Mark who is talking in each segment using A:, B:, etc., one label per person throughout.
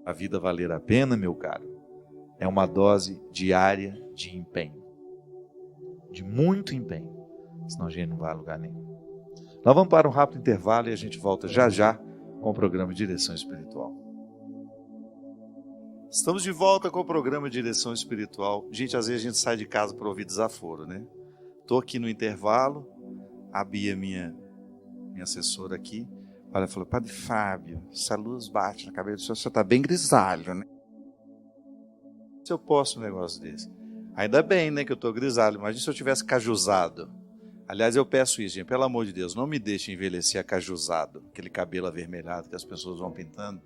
A: a vida valer a pena, meu caro, é uma dose diária de empenho. De muito empenho. Senão a gente não vai a lugar nenhum. Nós vamos para um rápido intervalo e a gente volta já já com o programa Direção Espiritual. Estamos de volta com o programa Direção Espiritual. Gente, às vezes a gente sai de casa para ouvir desaforo, né? Estou aqui no intervalo, a Bia, minha assessora aqui, ela falou: Padre Fábio, essa luz bate na cabeça do senhor, está bem grisalho, né? Se eu posso um negócio desse. Ainda bem, né, que eu estou grisalho. Imagina se eu tivesse cajuzado. Aliás, eu peço isso, gente, pelo amor de Deus, não me deixe envelhecer acajuzado, aquele cabelo avermelhado que as pessoas vão pintando.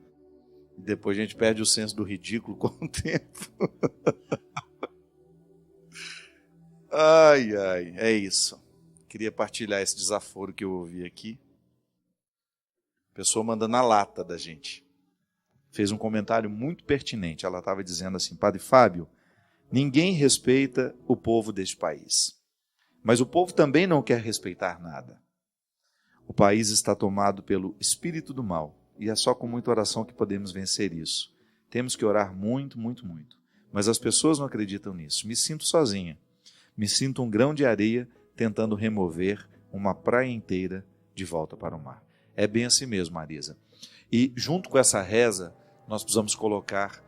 A: E depois a gente perde o senso do ridículo com o tempo. Ai, ai, é isso. Queria partilhar esse desaforo que eu ouvi aqui. Pessoa mandando a lata da gente. Fez um comentário muito pertinente. Ela estava dizendo assim: Padre Fábio, ninguém respeita o povo deste país. Mas o povo também não quer respeitar nada. O país está tomado pelo espírito do mal. E é só com muita oração que podemos vencer isso. Temos que orar muito, muito, muito. Mas as pessoas não acreditam nisso. Me sinto sozinha. Me sinto um grão de areia tentando remover uma praia inteira de volta para o mar. É bem assim mesmo, Marisa. E junto com essa reza, nós precisamos colocar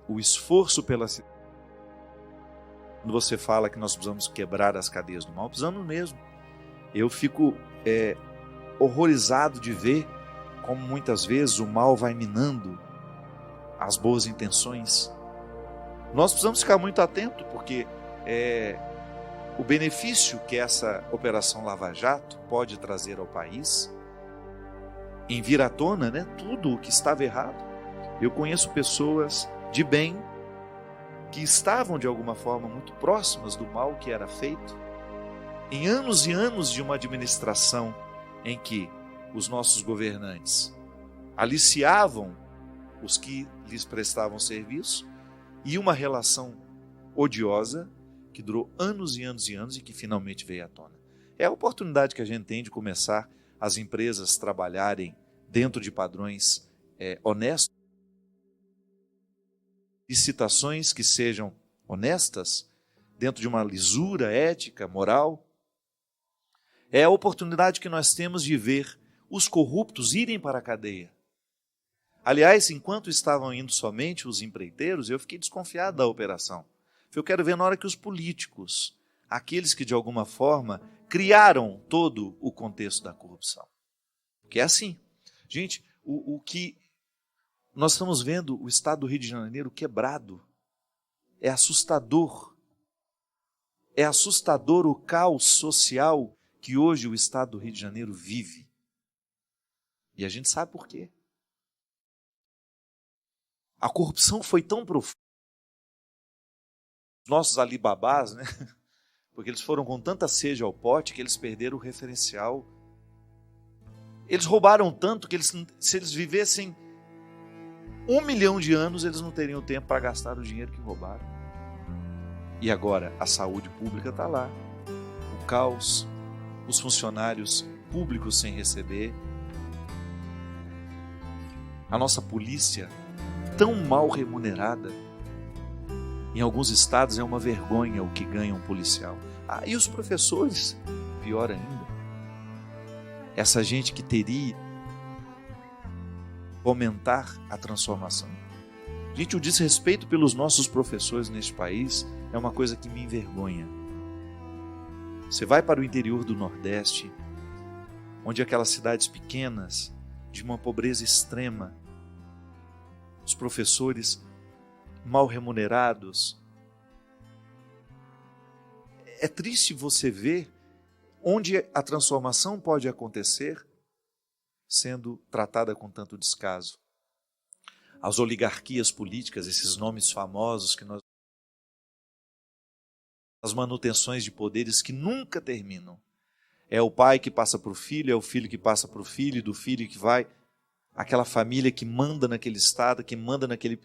A: o esforço pela cidade. Quando você fala que nós precisamos quebrar as cadeias do mal, precisamos mesmo. Eu fico horrorizado de ver como muitas vezes o mal vai minando as boas intenções. Nós precisamos ficar muito atentos, porque o benefício que essa Operação Lava Jato pode trazer ao país, em vir à tona, né, tudo o que estava errado. Eu conheço pessoas de bem que estavam de alguma forma muito próximas do mal que era feito, em anos e anos de uma administração em que os nossos governantes aliciavam os que lhes prestavam serviço, e uma relação odiosa que durou anos e anos e anos e que finalmente veio à tona. É a oportunidade que a gente tem de começar as empresas a trabalharem dentro de padrões honestos, licitações que sejam honestas, dentro de uma lisura ética, moral. É a oportunidade que nós temos de ver os corruptos irem para a cadeia. Aliás, enquanto estavam indo somente os empreiteiros, eu fiquei desconfiado da operação. Eu quero ver na hora que os políticos, aqueles que de alguma forma criaram todo o contexto da corrupção. Porque é assim. Gente, o que nós estamos vendo, o estado do Rio de Janeiro quebrado, é assustador. É assustador o caos social que hoje o estado do Rio de Janeiro vive. E a gente sabe por quê. A corrupção foi tão profunda. Os nossos alibabás, né? Porque eles foram com tanta sede ao pote que eles perderam o referencial. Eles roubaram tanto que se eles vivessem 1 milhão de anos, eles não teriam tempo para gastar o dinheiro que roubaram. E agora a saúde pública está lá. O caos, os funcionários públicos sem receber. A nossa polícia tão mal remunerada. Em alguns estados é uma vergonha o que ganha um policial. E os professores, pior ainda. Essa gente que teria fomentar a transformação. Gente, o desrespeito pelos nossos professores neste país é uma coisa que me envergonha. Você vai para o interior do Nordeste, onde aquelas cidades pequenas, de uma pobreza extrema, os professores mal remunerados. É triste você ver onde a transformação pode acontecer sendo tratada com tanto descaso. As oligarquias políticas, esses nomes famosos que nós... As manutenções de poderes que nunca terminam. É o pai que passa para o filho, é o filho que passa para o filho, e do filho que vai... Aquela família que manda naquele estado, que manda naquele...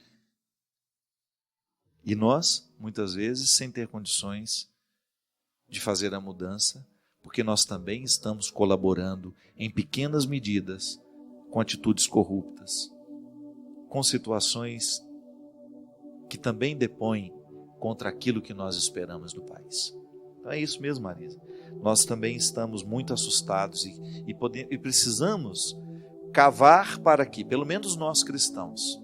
A: E nós, muitas vezes, sem ter condições de fazer a mudança, porque nós também estamos colaborando em pequenas medidas com atitudes corruptas, com situações que também depõem contra aquilo que nós esperamos do país. Então é isso mesmo, Marisa. Nós também estamos muito assustados e precisamos cavar para que, pelo menos nós cristãos,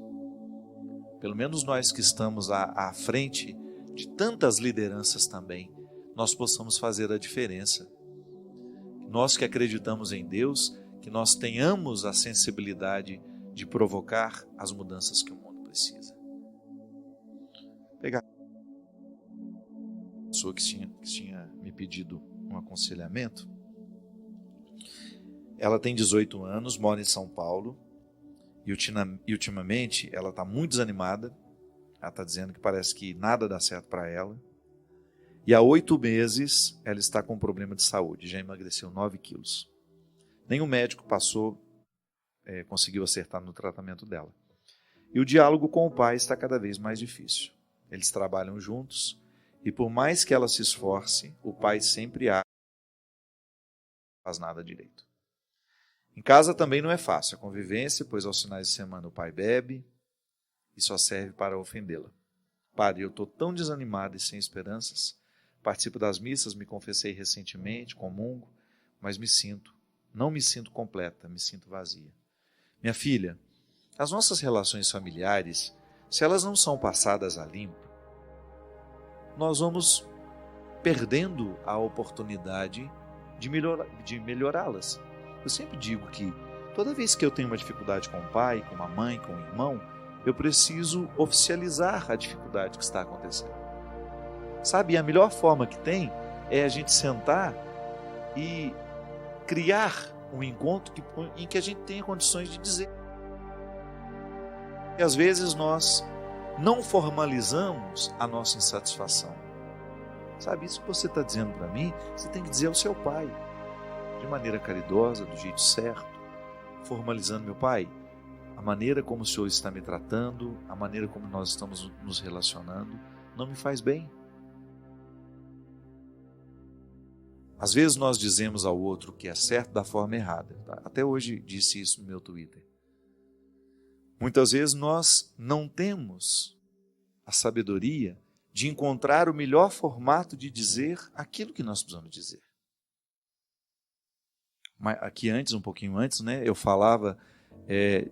A: pelo menos nós que estamos à frente de tantas lideranças também, nós possamos fazer a diferença. Nós que acreditamos em Deus, que nós tenhamos a sensibilidade de provocar as mudanças que o mundo precisa. Pegar a pessoa que tinha me pedido um aconselhamento. Ela tem 18 anos, mora em São Paulo e ultimamente ela está muito desanimada. Ela está dizendo que parece que nada dá certo para ela. E há 8 meses ela está com um problema de saúde, já emagreceu 9 quilos. Nenhum médico conseguiu acertar no tratamento dela. E o diálogo com o pai está cada vez mais difícil. Eles trabalham juntos e por mais que ela se esforce, o pai sempre não faz nada direito. Em casa também não é fácil a convivência, pois aos finais de semana o pai bebe e só serve para ofendê-la. Padre, eu estou tão desanimado e sem esperanças. Participo das missas, me confessei recentemente, comungo, mas não me sinto completa, me sinto vazia. Minha filha, as nossas relações familiares, se elas não são passadas a limpo, nós vamos perdendo a oportunidade de melhorá-las. Eu sempre digo que toda vez que eu tenho uma dificuldade com o pai, com a mãe, com o irmão, eu preciso oficializar a dificuldade que está acontecendo. Sabe, a melhor forma que tem é a gente sentar e criar um encontro em que a gente tenha condições de dizer. E às vezes nós não formalizamos a nossa insatisfação. Sabe, isso que você está dizendo para mim, você tem que dizer ao seu pai, de maneira caridosa, do jeito certo, formalizando: meu pai, a maneira como o senhor está me tratando, a maneira como nós estamos nos relacionando, não me faz bem. Às vezes nós dizemos ao outro o que é certo da forma errada. Até hoje disse isso no meu Twitter. Muitas vezes nós não temos a sabedoria de encontrar o melhor formato de dizer aquilo que nós precisamos dizer. Mas aqui um pouquinho antes, eu falava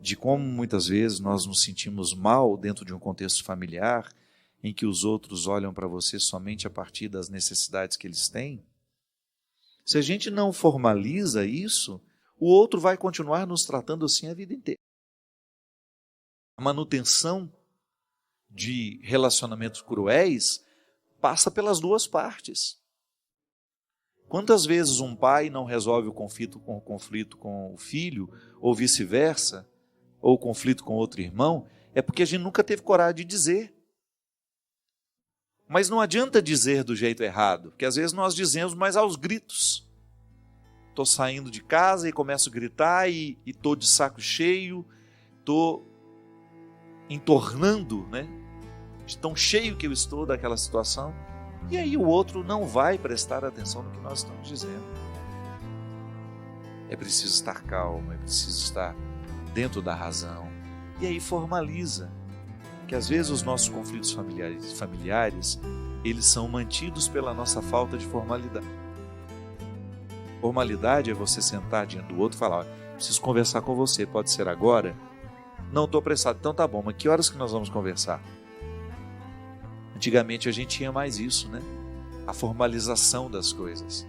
A: de como muitas vezes nós nos sentimos mal dentro de um contexto familiar, em que os outros olham para você somente a partir das necessidades que eles têm. Se a gente não formaliza isso, o outro vai continuar nos tratando assim a vida inteira. A manutenção de relacionamentos cruéis passa pelas duas partes. Quantas vezes um pai não resolve o conflito com o filho, ou vice-versa, ou o conflito com outro irmão, é porque a gente nunca teve coragem de dizer. Mas não adianta dizer do jeito errado, porque às vezes nós dizemos, mas aos gritos. Estou saindo de casa e começo a gritar e estou de saco cheio, estou entornando, de tão cheio que eu estou daquela situação. E aí o outro não vai prestar atenção no que nós estamos dizendo. É preciso estar calmo, é preciso estar dentro da razão. E aí formaliza. Que às vezes os nossos conflitos familiares, eles são mantidos pela nossa falta de formalidade. Formalidade é você sentar diante do outro e falar: preciso conversar com você, pode ser agora? Não, estou apressado. Então tá bom, mas que horas que nós vamos conversar? Antigamente a gente tinha mais isso, a formalização das coisas.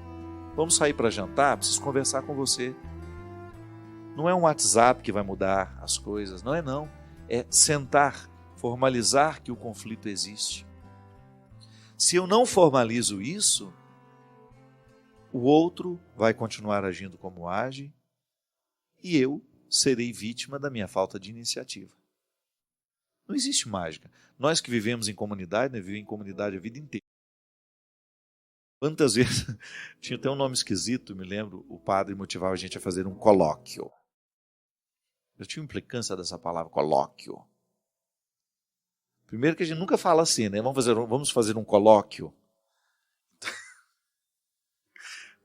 A: Vamos sair para jantar? Preciso conversar com você. Não é um WhatsApp que vai mudar as coisas, não. É sentar, formalizar que o conflito existe. Se eu não formalizo isso, o outro vai continuar agindo como age e eu serei vítima da minha falta de iniciativa. Não existe mágica. Nós que vivemos em comunidade, vivemos em comunidade a vida inteira. Quantas vezes, tinha até um nome esquisito, me lembro, o padre motivava a gente a fazer um colóquio. Eu tinha implicância dessa palavra, colóquio. Primeiro que a gente nunca fala assim, vamos fazer um colóquio.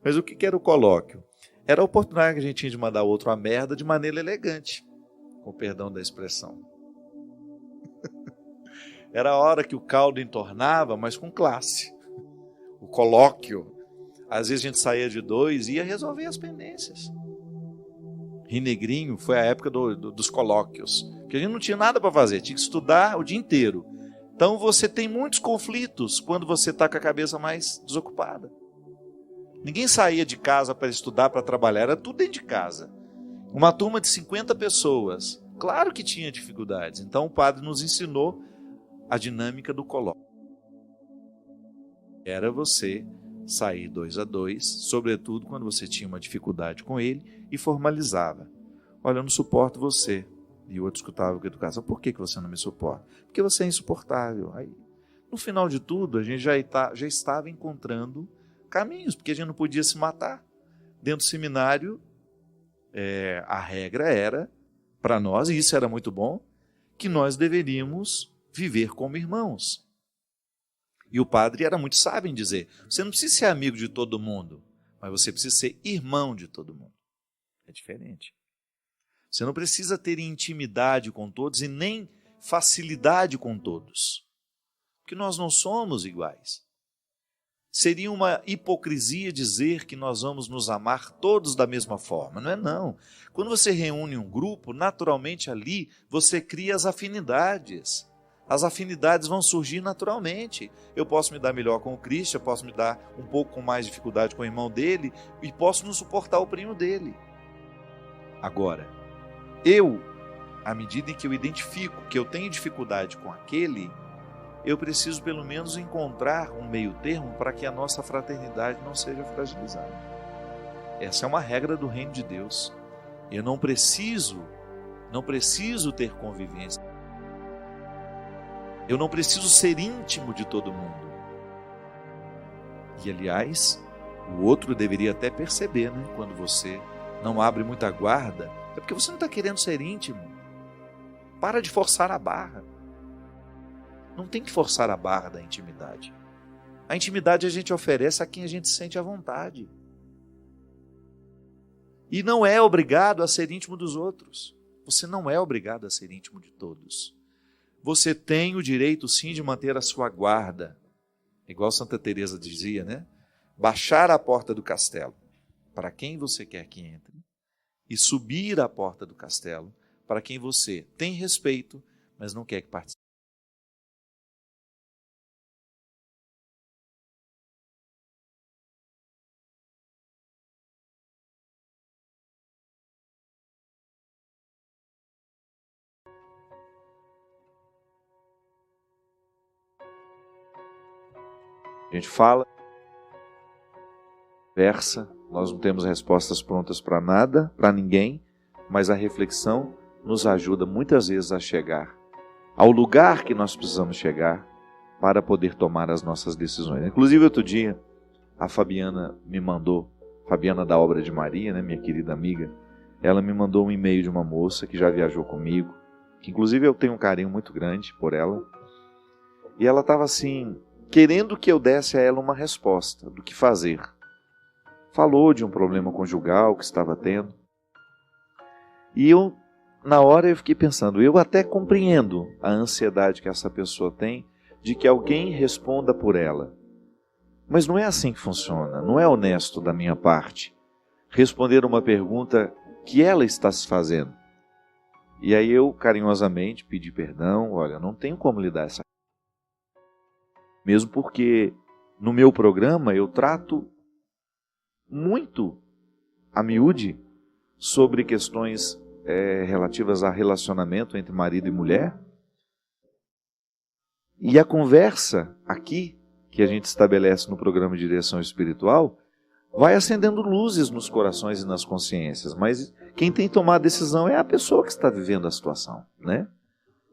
A: Mas o que era o colóquio? Era a oportunidade que a gente tinha de mandar o outro a merda de maneira elegante, com o perdão da expressão. Era a hora que o caldo entornava, mas com classe. O colóquio. Às vezes a gente saía de 2 e ia resolver as pendências. Rinegrinho foi a época dos colóquios, porque a gente não tinha nada para fazer, tinha que estudar o dia inteiro. Então você tem muitos conflitos quando você está com a cabeça mais desocupada. Ninguém saía de casa para estudar, para trabalhar, era tudo dentro de casa. Uma turma de 50 pessoas, claro que tinha dificuldades. Então o padre nos ensinou a dinâmica do colóquio. Era você sair 2 a 2, sobretudo quando você tinha uma dificuldade com ele, e formalizava. Olha, eu não suporto você. E o outro escutava com educação. Por que você não me suporta? Porque você é insuportável. Aí, no final de tudo, a gente já estava encontrando caminhos, porque a gente não podia se matar. Dentro do seminário, a regra era, para nós, e isso era muito bom, que nós deveríamos viver como irmãos. E o padre era muito sábio em dizer, você não precisa ser amigo de todo mundo, mas você precisa ser irmão de todo mundo. É diferente. Você não precisa ter intimidade com todos e nem facilidade com todos, porque nós não somos iguais. Seria uma hipocrisia dizer que nós vamos nos amar todos da mesma forma. Não é não. Quando você reúne um grupo, naturalmente ali você cria as afinidades. As afinidades vão surgir naturalmente. Eu posso me dar melhor com o Cristo, eu posso me dar um pouco com mais dificuldade com o irmão dele e posso não suportar o primo dele. Agora, à medida em que eu identifico que eu tenho dificuldade com aquele, eu preciso pelo menos encontrar um meio termo para que a nossa fraternidade não seja fragilizada. Essa é uma regra do reino de Deus. Eu não preciso ter convivência. Eu não preciso ser íntimo de todo mundo. E, aliás, o outro deveria até perceber, né? Quando você não abre muita guarda, é porque você não está querendo ser íntimo. Para de forçar a barra. Não tem que forçar a barra da intimidade. A intimidade a gente oferece a quem a gente sente à vontade. E não é obrigado a ser íntimo dos outros. Você não é obrigado a ser íntimo de todos. Você tem o direito, sim, de manter a sua guarda. Igual Santa Teresa dizia, né? Baixar a porta do castelo para quem você quer que entre e subir a porta do castelo para quem você tem respeito, mas não quer que participe. A gente fala, conversa, nós não temos respostas prontas para nada, para ninguém, mas a reflexão nos ajuda muitas vezes a chegar ao lugar que nós precisamos chegar para poder tomar as nossas decisões. Inclusive, outro dia, a Fabiana me mandou, Fabiana da Obra de Maria, né, minha querida amiga, ela me mandou um e-mail de uma moça que já viajou comigo, que inclusive eu tenho um carinho muito grande por ela, e ela estava assim, querendo que eu desse a ela uma resposta do que fazer. Falou de um problema conjugal que estava tendo. E eu, na hora, eu fiquei pensando, eu até compreendo a ansiedade que essa pessoa tem de que alguém responda por ela. Mas não é assim que funciona, não é honesto da minha parte responder uma pergunta que ela está se fazendo. E aí eu, carinhosamente, pedi perdão, olha, não tenho como lhe dar essa. Mesmo porque no meu programa eu trato muito a miúde sobre questões relativas a relacionamento entre marido e mulher. E a conversa aqui, que a gente estabelece no programa de direção espiritual, vai acendendo luzes nos corações e nas consciências. Mas quem tem que tomar a decisão é a pessoa que está vivendo a situação, né?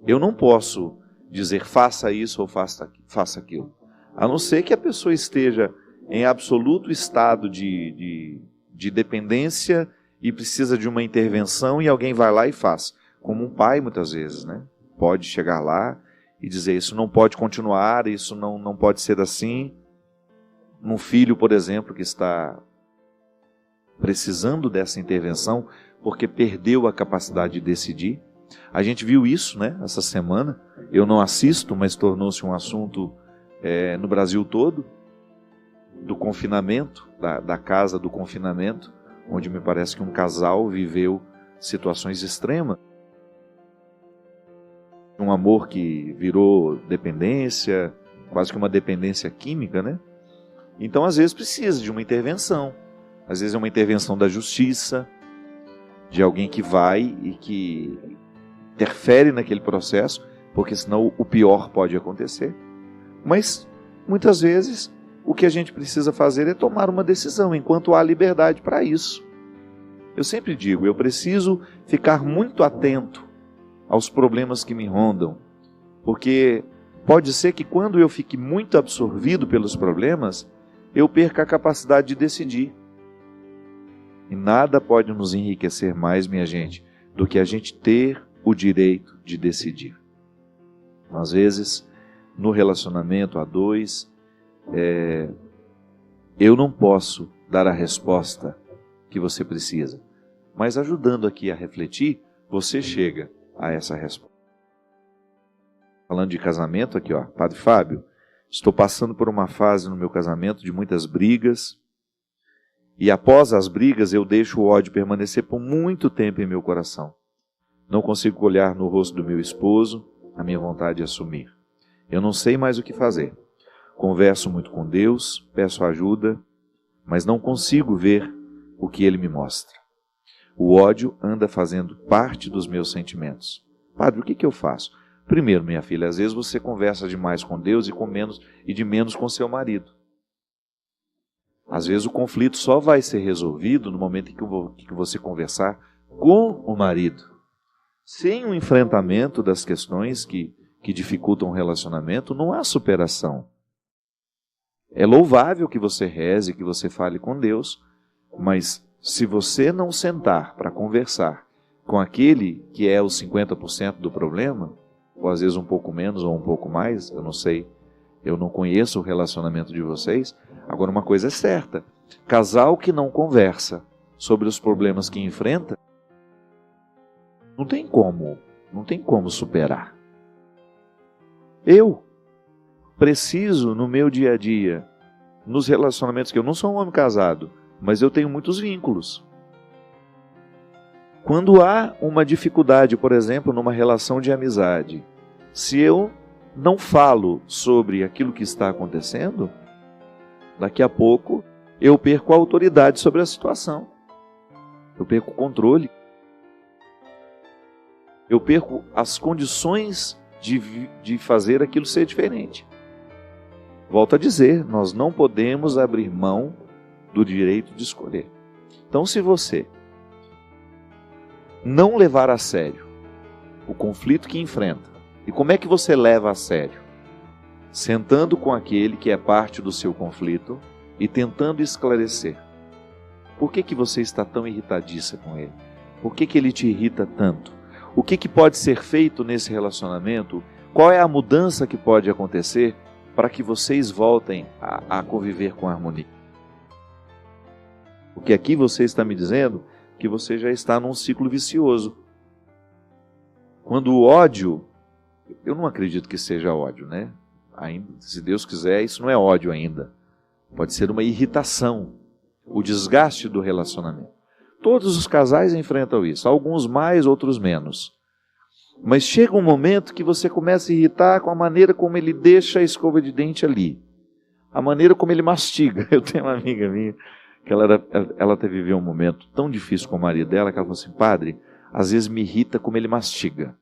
A: Eu não posso dizer faça isso ou faça aquilo. A não ser que a pessoa esteja em absoluto estado de dependência e precisa de uma intervenção e alguém vai lá e faz. Como um pai, muitas vezes, né? Pode chegar lá e dizer isso não pode continuar, isso não pode ser assim. Um filho, por exemplo, que está precisando dessa intervenção porque perdeu a capacidade de decidir. A gente viu isso, né, essa semana. Eu não assisto, mas tornou-se um assunto no Brasil todo, do confinamento, da casa do confinamento, onde me parece que um casal viveu situações extremas. Um amor que virou dependência, quase que uma dependência química, né? Então, às vezes, precisa de uma intervenção. Às vezes é uma intervenção da justiça, de alguém que vai e que interfere naquele processo, porque senão o pior pode acontecer. Mas, muitas vezes, o que a gente precisa fazer é tomar uma decisão, enquanto há liberdade para isso. Eu sempre digo, eu preciso ficar muito atento aos problemas que me rondam, porque pode ser que quando eu fique muito absorvido pelos problemas, eu perca a capacidade de decidir. E nada pode nos enriquecer mais, minha gente, do que a gente ter o direito de decidir. Às vezes, no relacionamento a dois, eu não posso dar a resposta que você precisa, mas ajudando aqui a refletir, você chega a essa resposta. Falando de casamento aqui, ó, Padre Fábio, estou passando por uma fase no meu casamento de muitas brigas, e após as brigas eu deixo o ódio permanecer por muito tempo em meu coração. Não consigo olhar no rosto do meu esposo a minha vontade de assumir. Eu não sei mais o que fazer. Converso muito com Deus, peço ajuda, mas não consigo ver o que Ele me mostra. O ódio anda fazendo parte dos meus sentimentos. Padre, o que eu faço? Primeiro, minha filha, às vezes você conversa demais com Deus e de menos com seu marido. Às vezes o conflito só vai ser resolvido no momento em que você conversar com o marido. Sem o enfrentamento das questões que dificultam o relacionamento, não há superação. É louvável que você reze, que você fale com Deus, mas se você não sentar para conversar com aquele que é os 50% do problema, ou às vezes um pouco menos ou um pouco mais, eu não sei, eu não conheço o relacionamento de vocês. Agora, uma coisa é certa, casal que não conversa sobre os problemas que enfrenta, não tem como superar. Eu preciso, no meu dia a dia, nos relacionamentos, que eu não sou um homem casado, mas eu tenho muitos vínculos. Quando há uma dificuldade, por exemplo, numa relação de amizade, se eu não falo sobre aquilo que está acontecendo, daqui a pouco eu perco a autoridade sobre a situação. Eu perco o controle. Eu perco as condições de fazer aquilo ser diferente. Volto a dizer, nós não podemos abrir mão do direito de escolher. Então, se você não levar a sério o conflito que enfrenta, e como é que você leva a sério? Sentando com aquele que é parte do seu conflito e tentando esclarecer. Por que você está tão irritadiça com ele? Por que ele te irrita tanto? O que pode ser feito nesse relacionamento? Qual é a mudança que pode acontecer para que vocês voltem a conviver com harmonia? Porque aqui você está me dizendo que você já está num ciclo vicioso. Quando o ódio, eu não acredito que seja ódio, né? Ainda, se Deus quiser, isso não é ódio ainda. Pode ser uma irritação, o desgaste do relacionamento. Todos os casais enfrentam isso, alguns mais, outros menos. Mas chega um momento que você começa a irritar com a maneira como ele deixa a escova de dente ali. A maneira como ele mastiga. Eu tenho uma amiga minha, que ela até viveu um momento tão difícil com o marido dela, que ela falou assim, padre, às vezes me irrita como ele mastiga.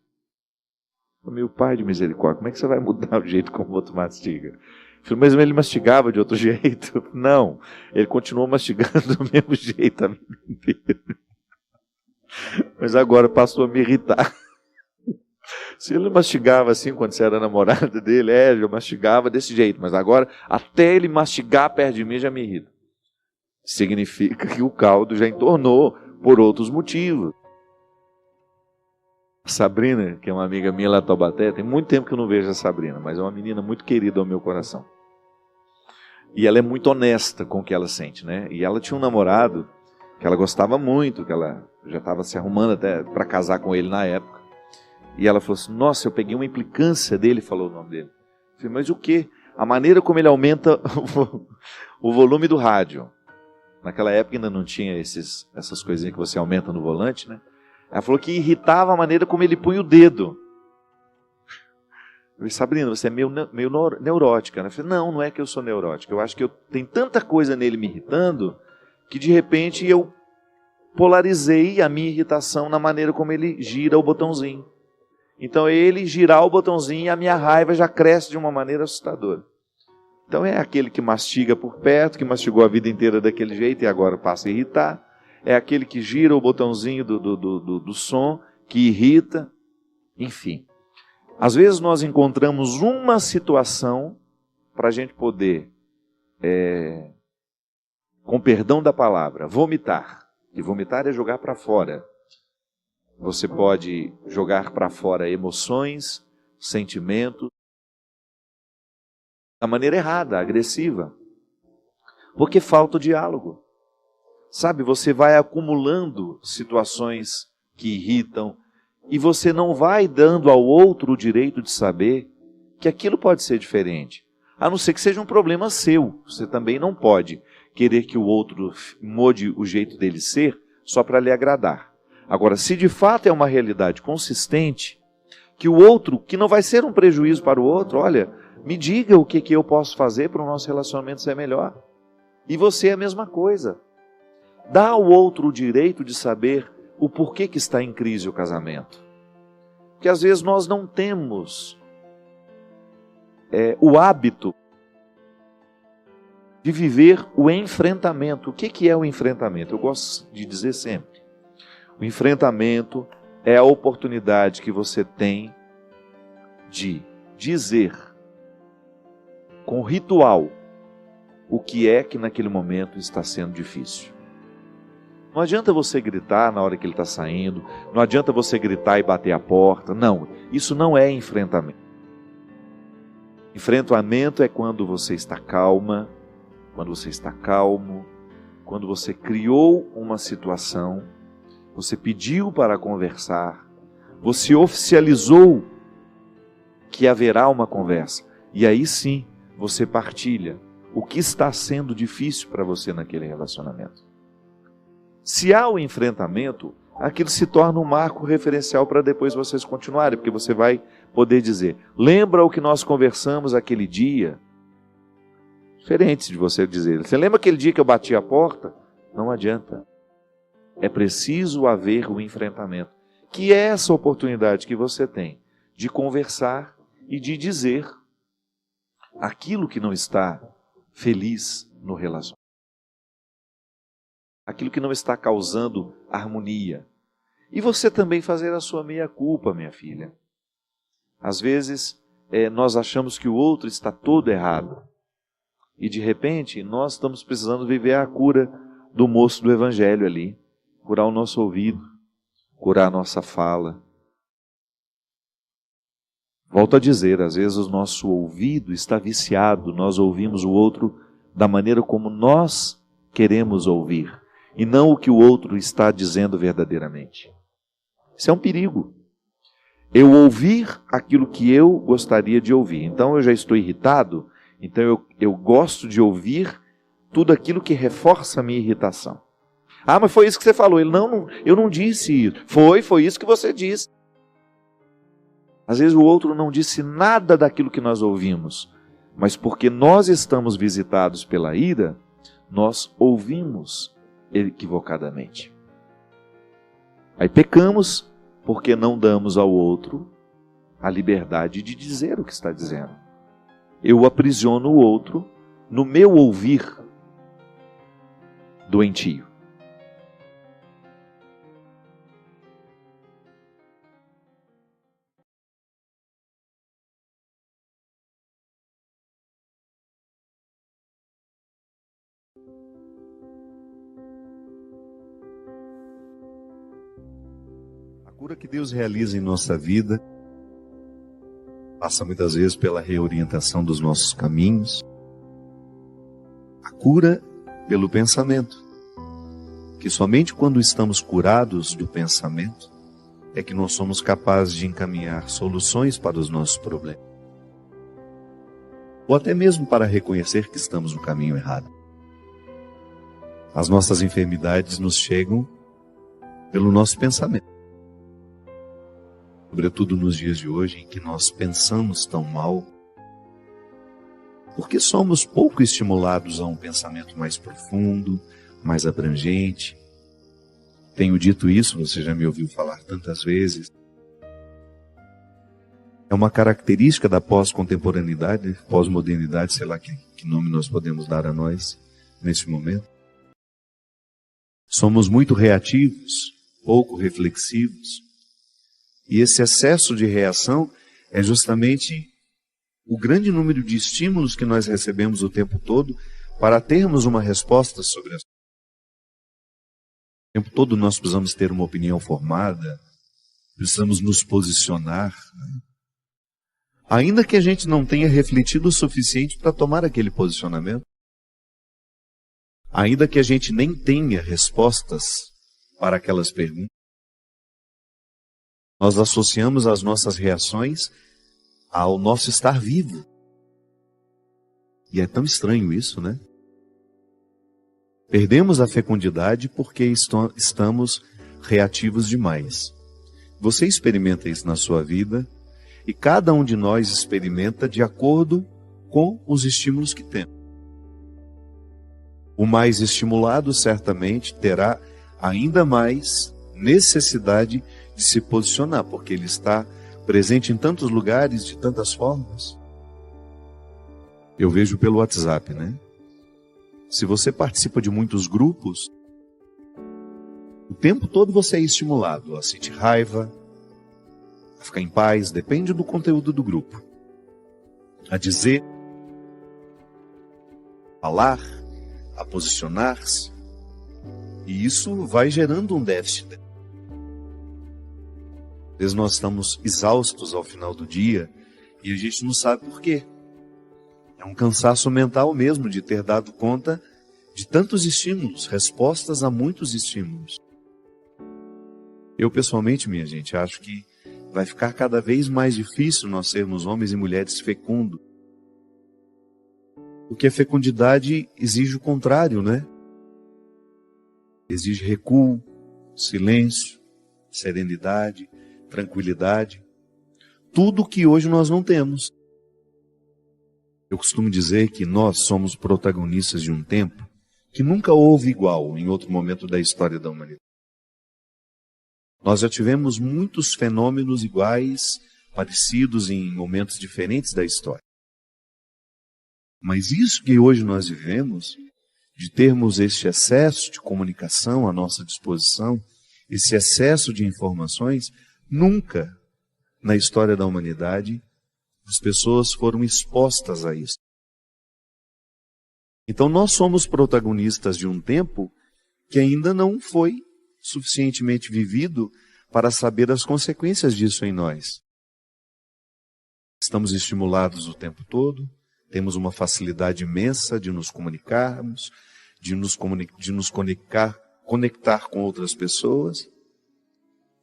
A: Meu pai de misericórdia, como é que você vai mudar o jeito como o outro mastiga? Eu falei, mas ele mastigava de outro jeito? Não, ele continuou mastigando do mesmo jeito a vida inteira. Mas agora passou a me irritar. Se ele mastigava assim quando você era namorada dele, já mastigava desse jeito, mas agora até ele mastigar perto de mim já me irrita. Significa que o caldo já entornou por outros motivos. A Sabrina, que é uma amiga minha lá em Taubaté, tem muito tempo que eu não vejo a Sabrina, mas é uma menina muito querida ao meu coração. E ela é muito honesta com o que ela sente, né? E ela tinha um namorado que ela gostava muito, que ela já estava se arrumando até para casar com ele na época. E ela falou assim, nossa, eu peguei uma implicância dele, falou o nome dele. Eu falei, mas o quê? A maneira como ele aumenta o volume do rádio. Naquela época ainda não tinha essas coisinhas que você aumenta no volante, né? Ela falou que irritava a maneira como ele punha o dedo. Eu falei, Sabrina, você é meio neurótica, né? Eu falei, não é que eu sou neurótica. Eu acho que tem tanta coisa nele me irritando que de repente eu polarizei a minha irritação na maneira como ele gira o botãozinho. Então ele girar o botãozinho e a minha raiva já cresce de uma maneira assustadora. Então é aquele que mastiga por perto, que mastigou a vida inteira daquele jeito e agora passa a irritar. É aquele que gira o botãozinho do som, que irrita. Enfim. Às vezes nós encontramos uma situação para a gente poder, com perdão da palavra, vomitar. E vomitar é jogar para fora. Você pode jogar para fora emoções, sentimentos, da maneira errada, agressiva. Porque falta o diálogo. Sabe, você vai acumulando situações que irritam e você não vai dando ao outro o direito de saber que aquilo pode ser diferente. A não ser que seja um problema seu. Você também não pode querer que o outro mude o jeito dele ser só para lhe agradar. Agora, se de fato é uma realidade consistente, que o outro, que não vai ser um prejuízo para o outro, olha, me diga o que eu posso fazer para o nosso relacionamento ser melhor. E você é a mesma coisa. Dá ao outro o direito de saber o porquê que está em crise o casamento. Porque às vezes nós não temos o hábito de viver o enfrentamento. O que é o enfrentamento? Eu gosto de dizer sempre. O enfrentamento é a oportunidade que você tem de dizer com ritual o que é que naquele momento está sendo difícil. Não adianta você gritar na hora que ele está saindo, não adianta você gritar e bater a porta, não, isso não é enfrentamento. Enfrentamento é quando você está calma, quando você está calmo, quando você criou uma situação, você pediu para conversar, você oficializou que haverá uma conversa. E aí sim, você partilha o que está sendo difícil para você naquele relacionamento. Se há o enfrentamento, aquilo se torna um marco referencial para depois vocês continuarem, porque você vai poder dizer, lembra o que nós conversamos aquele dia? Diferente de você dizer, você lembra aquele dia que eu bati a porta? Não adianta. É preciso haver o enfrentamento, que é essa oportunidade que você tem de conversar e de dizer aquilo que não está feliz no relacionamento. Aquilo que não está causando harmonia. E você também fazer a sua meia-culpa, minha filha. Às vezes, nós achamos que o outro está todo errado. E de repente, nós estamos precisando viver a cura do moço do evangelho ali. Curar o nosso ouvido, curar a nossa fala. Volto a dizer, às vezes o nosso ouvido está viciado, nós ouvimos o outro da maneira como nós queremos ouvir, e não o que o outro está dizendo verdadeiramente. Isso é um perigo. Eu ouvir aquilo que eu gostaria de ouvir. Então eu já estou irritado, então eu gosto de ouvir tudo aquilo que reforça a minha irritação. Ah, mas foi isso que você falou. Ele, não, eu não disse isso. Foi isso que você disse. Às vezes o outro não disse nada daquilo que nós ouvimos, mas porque nós estamos visitados pela ira, nós ouvimos equivocadamente. Aí pecamos porque não damos ao outro a liberdade de dizer o que está dizendo. Eu aprisiono o outro no meu ouvir doentio.
B: A cura que Deus realiza em nossa vida passa muitas vezes pela reorientação dos nossos caminhos. A cura pelo pensamento, que somente quando estamos curados do pensamento é que nós somos capazes de encaminhar soluções para os nossos problemas. Ou até mesmo para reconhecer que estamos no caminho errado. As nossas enfermidades nos chegam pelo nosso pensamento. Sobretudo nos dias de hoje, em que nós pensamos tão mal, porque somos pouco estimulados a um pensamento mais profundo, mais abrangente. Tenho dito isso, você já me ouviu falar tantas vezes. É uma característica da pós-contemporaneidade, pós-modernidade, sei lá que nome nós podemos dar a nós nesse momento. Somos muito reativos, pouco reflexivos. E esse excesso de reação é justamente o grande número de estímulos que nós recebemos o tempo todo para termos uma resposta sobre as coisas. O tempo todo nós precisamos ter uma opinião formada, precisamos nos posicionar, né? Ainda que a gente não tenha refletido o suficiente para tomar aquele posicionamento, ainda que a gente nem tenha respostas para aquelas perguntas, nós associamos as nossas reações ao nosso estar vivo. E é tão estranho isso, né? Perdemos a fecundidade porque estamos reativos demais. Você experimenta isso na sua vida e cada um de nós experimenta de acordo com os estímulos que temos. O mais estimulado certamente terá ainda mais necessidade de se posicionar, porque ele está presente em tantos lugares, de tantas formas. Eu vejo pelo WhatsApp, né? Se você participa de muitos grupos, o tempo todo você é estimulado a sentir raiva, a ficar em paz, depende do conteúdo do grupo. A dizer, falar, a posicionar-se. E isso vai gerando um déficit. Às vezes nós estamos exaustos ao final do dia e a gente não sabe por quê. É um cansaço mental mesmo de ter dado conta de tantos estímulos, respostas a muitos estímulos. Eu pessoalmente, minha gente, acho que vai ficar cada vez mais difícil nós sermos homens e mulheres fecundos. Porque a fecundidade exige o contrário, né? Exige recuo, silêncio, serenidade, tranquilidade. Tudo que hoje nós não temos. Eu costumo dizer que nós somos protagonistas de um tempo que nunca houve igual em outro momento da história da humanidade. Nós já tivemos muitos fenômenos iguais, parecidos em momentos diferentes da história. Mas isso que hoje nós vivemos, de termos este excesso de comunicação à nossa disposição, esse excesso de informações, nunca na história da humanidade as pessoas foram expostas a isso. Então nós somos protagonistas de um tempo que ainda não foi suficientemente vivido para saber as consequências disso em nós. Estamos estimulados o tempo todo, temos uma facilidade imensa de nos comunicarmos, de nos conectar com outras pessoas.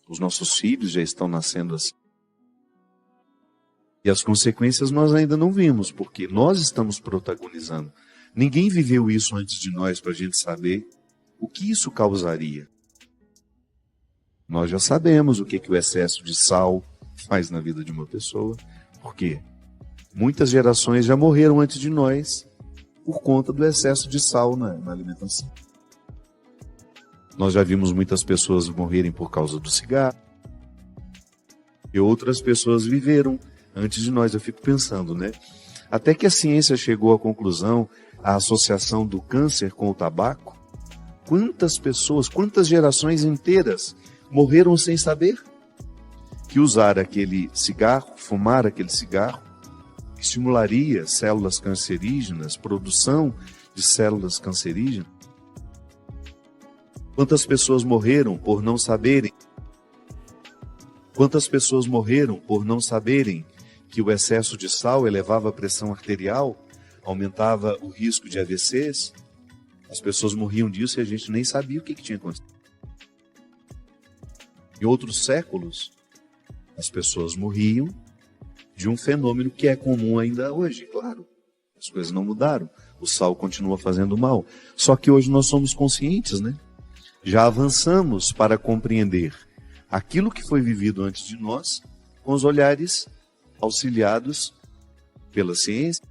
B: Os nossos filhos já estão nascendo assim. E as consequências nós ainda não vimos, porque nós estamos protagonizando. Ninguém viveu isso antes de nós para a gente saber o que isso causaria. Nós já sabemos o que o excesso de sal faz na vida de uma pessoa, porque muitas gerações já morreram antes de nós por conta do excesso de sal na alimentação. Nós já vimos muitas pessoas morrerem por causa do cigarro, e outras pessoas viveram antes de nós. Eu fico pensando, né? Até que a ciência chegou à conclusão, a associação do câncer com o tabaco, quantas pessoas, quantas gerações inteiras morreram sem saber que usar aquele cigarro, fumar aquele cigarro, estimularia células cancerígenas, produção de células cancerígenas. Quantas pessoas morreram por não saberem? Quantas pessoas morreram por não saberem que o excesso de sal elevava a pressão arterial, aumentava o risco de AVCs? As pessoas morriam disso e a gente nem sabia o que tinha acontecido. Em outros séculos, as pessoas morriam de um fenômeno que é comum ainda hoje, claro. As coisas não mudaram. O sal continua fazendo mal. Só que hoje nós somos conscientes, né? Já avançamos para compreender aquilo que foi vivido antes de nós, com os olhares auxiliados pela ciência.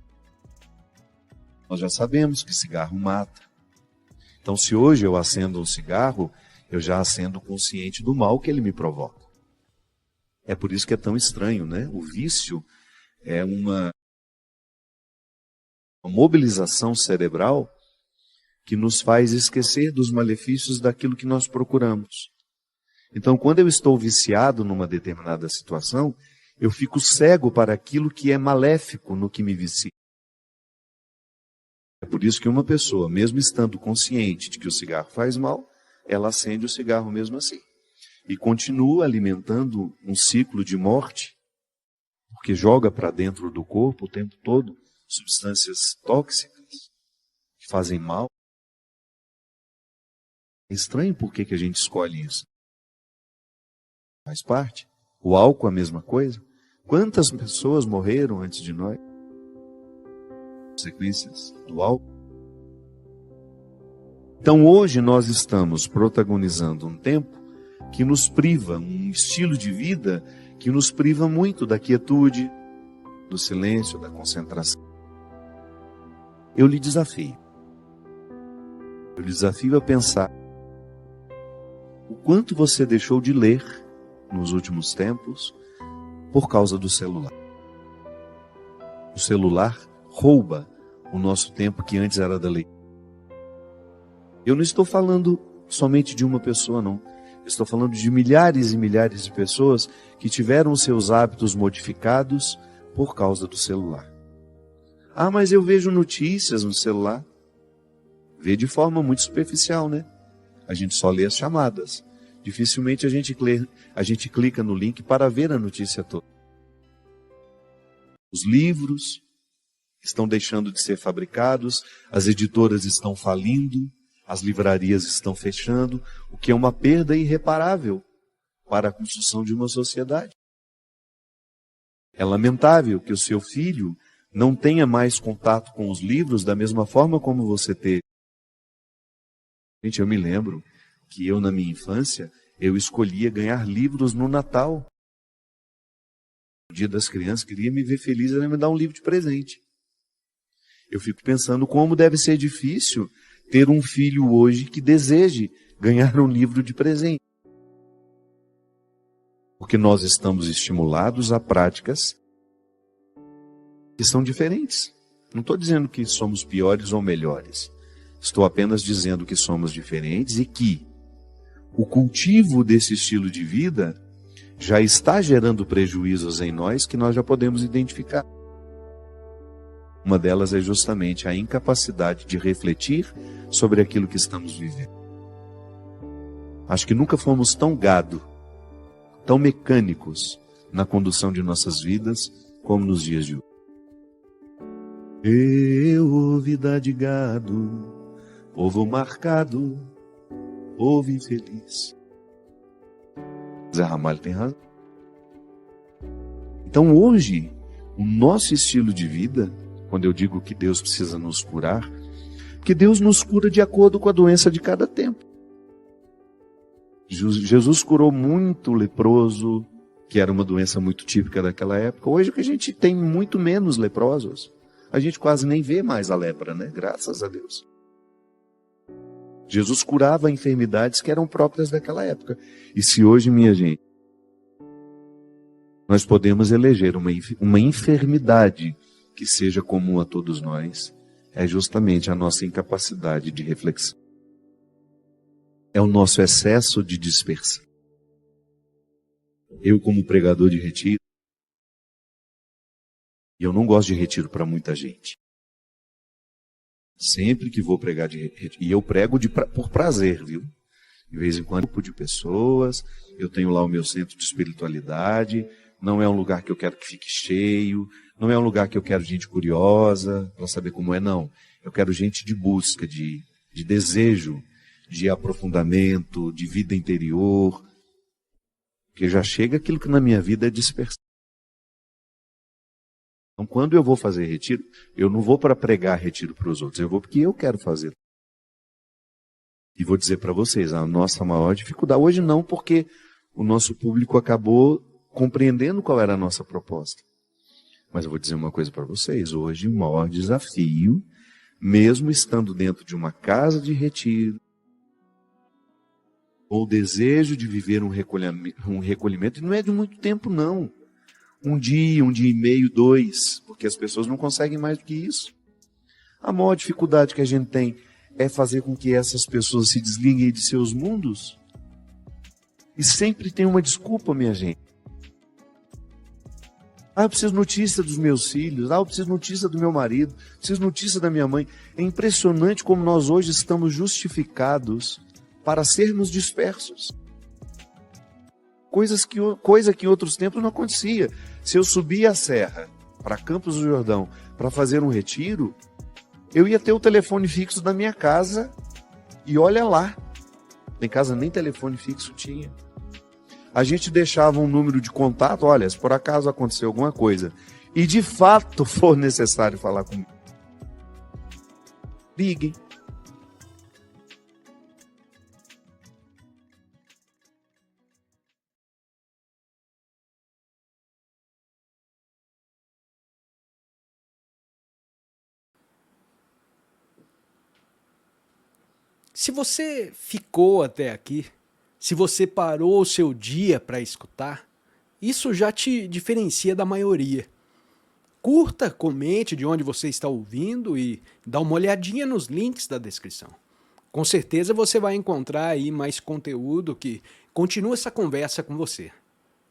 B: Nós já sabemos que cigarro mata. Então, se hoje eu acendo um cigarro, eu já acendo consciente do mal que ele me provoca. É por isso que é tão estranho, né? O vício é uma mobilização cerebral que nos faz esquecer dos malefícios daquilo que nós procuramos. Então, quando eu estou viciado numa determinada situação, eu fico cego para aquilo que é maléfico no que me vicia. É por isso que uma pessoa, mesmo estando consciente de que o cigarro faz mal, ela acende o cigarro mesmo assim. E continua alimentando um ciclo de morte, porque joga para dentro do corpo o tempo todo substâncias tóxicas que fazem mal. É estranho por que a gente escolhe isso. Faz parte. O álcool é a mesma coisa. Quantas pessoas morreram antes de nós? Consequências do álcool. Então hoje nós estamos protagonizando um tempo que nos priva, um estilo de vida que nos priva muito da quietude, do silêncio, da concentração. Eu lhe desafio. Eu lhe desafio a pensar o quanto você deixou de ler nos últimos tempos por causa do celular. O celular rouba o nosso tempo que antes era da leitura. Eu não estou falando somente de uma pessoa, não. Eu estou falando de milhares e milhares de pessoas que tiveram seus hábitos modificados por causa do celular. Ah, mas eu vejo notícias no celular. Vê de forma muito superficial, né? A gente só lê as chamadas. Dificilmente a gente clica no link para ver a notícia toda. Os livros estão deixando de ser fabricados, as editoras estão falindo, as livrarias estão fechando, o que é uma perda irreparável para a construção de uma sociedade. É lamentável que o seu filho não tenha mais contato com os livros da mesma forma como você teve. Gente, eu me lembro que eu, na minha infância, eu escolhia ganhar livros no Natal. No Dia das Crianças, queria me ver feliz, era me dar um livro de presente. Eu fico pensando como deve ser difícil ter um filho hoje que deseje ganhar um livro de presente. Porque nós estamos estimulados a práticas que são diferentes. Não estou dizendo que somos piores ou melhores. Estou apenas dizendo que somos diferentes e que o cultivo desse estilo de vida já está gerando prejuízos em nós que nós já podemos identificar. Uma delas é justamente a incapacidade de refletir sobre aquilo que estamos vivendo. Acho que nunca fomos tão gado, tão mecânicos na condução de nossas vidas como nos dias de hoje. Eu, vida de gado, povo marcado, povo infeliz. Zé Ramalho tem razão. Então hoje, o nosso estilo de vida, quando eu digo que Deus precisa nos curar, porque Deus nos cura de acordo com a doença de cada tempo. Jesus curou muito leproso, que era uma doença muito típica daquela época. Hoje que a gente tem muito menos leprosos. A gente quase nem vê mais a lepra, né? Graças a Deus. Jesus curava enfermidades que eram próprias daquela época. E se hoje, minha gente, nós podemos eleger uma enfermidade que seja comum a todos nós, é justamente a nossa incapacidade de reflexão. É o nosso excesso de dispersão. Eu, como pregador de retiro, e eu não gosto de retiro para muita gente. Sempre que vou pregar de retiro, e eu prego por prazer, viu? De vez em quando, um grupo de pessoas, eu tenho lá o meu centro de espiritualidade, não é um lugar que eu quero que fique cheio, não é um lugar que eu quero gente curiosa, para saber como é, não. Eu quero gente de busca, de desejo, de aprofundamento, de vida interior. Porque já chega aquilo que na minha vida é dispersão. Então, quando eu vou fazer retiro, eu não vou para pregar retiro para os outros, eu vou porque eu quero fazer. E vou dizer para vocês, a nossa maior dificuldade, hoje não, porque o nosso público acabou compreendendo qual era a nossa proposta. Mas eu vou dizer uma coisa para vocês, hoje o maior desafio, mesmo estando dentro de uma casa de retiro, ou o desejo de viver um recolhimento, e não é de muito tempo não. Um dia e meio, 2, porque as pessoas não conseguem mais do que isso. A maior dificuldade que a gente tem é fazer com que essas pessoas se desliguem de seus mundos. E sempre tem uma desculpa, minha gente. Eu preciso notícia dos meus filhos, eu preciso notícia do meu marido, preciso notícia da minha mãe. É impressionante como nós hoje estamos justificados para sermos dispersos. Coisa que em outros tempos não acontecia. Se eu subia a serra para Campos do Jordão para fazer um retiro, eu ia ter o telefone fixo da minha casa e olha lá. Em casa nem telefone fixo tinha. A gente deixava um número de contato, olha, se por acaso acontecer alguma coisa e de fato for necessário falar comigo, liguem.
C: Se você ficou até aqui, se você parou o seu dia para escutar, isso já te diferencia da maioria. Curta, comente de onde você está ouvindo e dá uma olhadinha nos links da descrição. Com certeza você vai encontrar aí mais conteúdo que continua essa conversa com você.